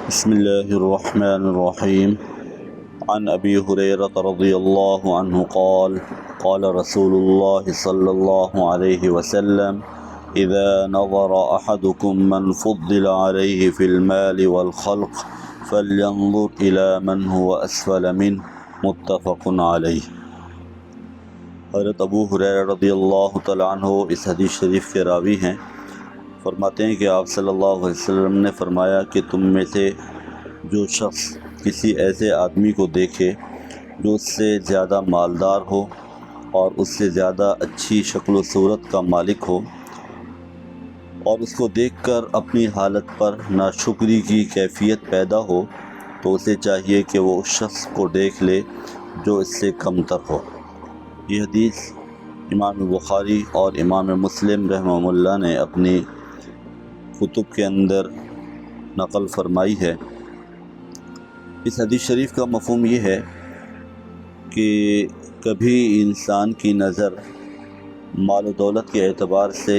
بسم الله الرحمن الرحيم. عن أبي هريرة رضي الله عنه قال قال رسول الله صلى الله عليه وسلم: إذا نظر أحدكم من فضل عليه في المال والخلق فلينظر إلى من هو أسفل منه. متفق عليه. حضرت ابو ہریرہ رضی اللہ تعالیٰ عنہ اس حدیث شریف کے راوی ہیں. فرماتے ہیں کہ آپ صلی اللہ علیہ وسلم نے فرمایا کہ تم میں سے جو شخص کسی ایسے آدمی کو دیکھے جو اس سے زیادہ مالدار ہو اور اس سے زیادہ اچھی شکل و صورت کا مالک ہو، اور اس کو دیکھ کر اپنی حالت پر ناشکری کی کیفیت پیدا ہو، تو اسے چاہیے کہ وہ اس شخص کو دیکھ لے جو اس سے کم تر ہو. یہ حدیث امام بخاری اور امام مسلم رحمہ اللہ نے اپنی کتب کے اندر نقل فرمائی ہے. اس حدیث شریف کا مفہوم یہ ہے کہ کبھی انسان کی نظر مال و دولت کے اعتبار سے،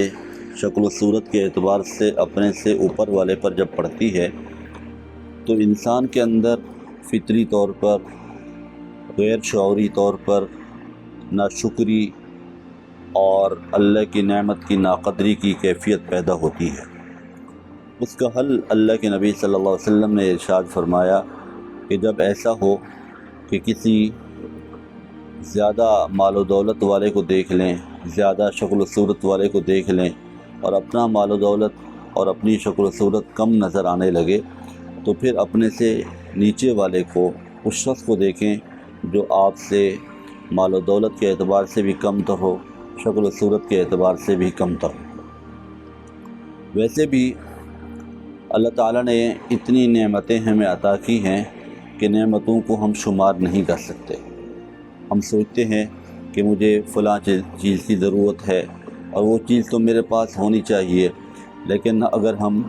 شکل و صورت کے اعتبار سے اپنے سے اوپر والے پر جب پڑتی ہے تو انسان کے اندر فطری طور پر، غیر شعوری طور پر ناشکری اور اللہ کی نعمت کی ناقدری کی کیفیت پیدا ہوتی ہے. اس کا حل اللہ کے نبی صلی اللہ علیہ وسلم نے ارشاد فرمایا کہ جب ایسا ہو کہ کسی زیادہ مال و دولت والے کو دیکھ لیں، زیادہ شکل و صورت والے کو دیکھ لیں اور اپنا مال و دولت اور اپنی شکل و صورت کم نظر آنے لگے، تو پھر اپنے سے نیچے والے کو، اس شخص کو دیکھیں جو آپ سے مال و دولت کے اعتبار سے بھی کم تر ہو، شکل و صورت کے اعتبار سے بھی کم تر ہو. ویسے بھی اللہ تعالیٰ نے اتنی نعمتیں ہمیں عطا کی ہیں کہ نعمتوں کو ہم شمار نہیں کر سکتے. ہم سوچتے ہیں کہ مجھے فلاں چیز کی ضرورت ہے اور وہ چیز تو میرے پاس ہونی چاہیے، لیکن اگر ہم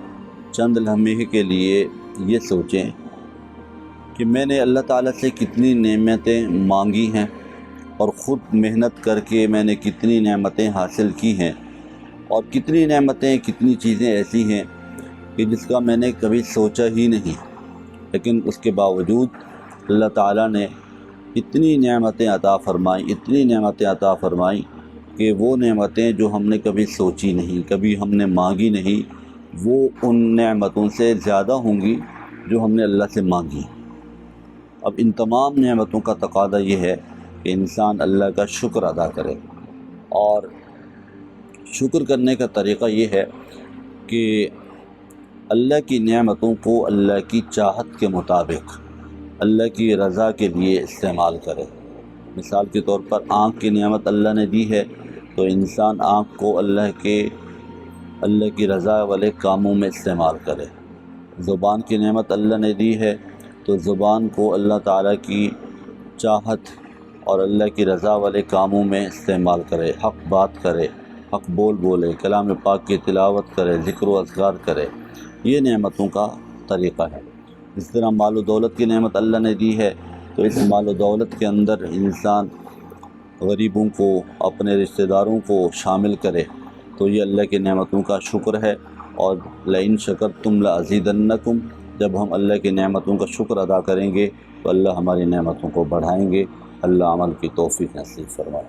چند لمحے کے لیے یہ سوچیں کہ میں نے اللہ تعالیٰ سے کتنی نعمتیں مانگی ہیں اور خود محنت کر کے میں نے کتنی نعمتیں حاصل کی ہیں، اور کتنی نعمتیں، کتنی چیزیں ایسی ہیں کہ جس کا میں نے کبھی سوچا ہی نہیں، لیکن اس کے باوجود اللہ تعالیٰ نے اتنی نعمتیں عطا فرمائیں کہ وہ نعمتیں جو ہم نے کبھی سوچی نہیں، کبھی ہم نے مانگی نہیں، وہ ان نعمتوں سے زیادہ ہوں گی جو ہم نے اللہ سے مانگی. اب ان تمام نعمتوں کا تقاضا یہ ہے کہ انسان اللہ کا شکر ادا کرے، اور شکر کرنے کا طریقہ یہ ہے کہ اللہ کی نعمتوں کو اللہ کی چاہت کے مطابق، اللہ کی رضا کے لیے استعمال کرے. مثال کے طور پر آنکھ کی نعمت اللہ نے دی ہے تو انسان آنکھ کو اللہ کی رضا والے کاموں میں استعمال کرے. زبان کی نعمت اللہ نے دی ہے تو زبان کو اللہ تعالیٰ کی چاہت اور اللہ کی رضا والے کاموں میں استعمال کرے، حق بات کرے، حق بولے، کلام پاک کی تلاوت کرے، ذکر و اذکار کرے. یہ نعمتوں کا طریقہ ہے. اس طرح مال و دولت کی نعمت اللہ نے دی ہے تو اس مال و دولت کے اندر انسان غریبوں کو، اپنے رشتہ داروں کو شامل کرے تو یہ اللہ کی نعمتوں کا شکر ہے. اور لئن شکرتم لازیدنکم، جب ہم اللہ کی نعمتوں کا شکر ادا کریں گے تو اللہ ہماری نعمتوں کو بڑھائیں گے. اللہ عمل کی توفیق نصیب فرمائے.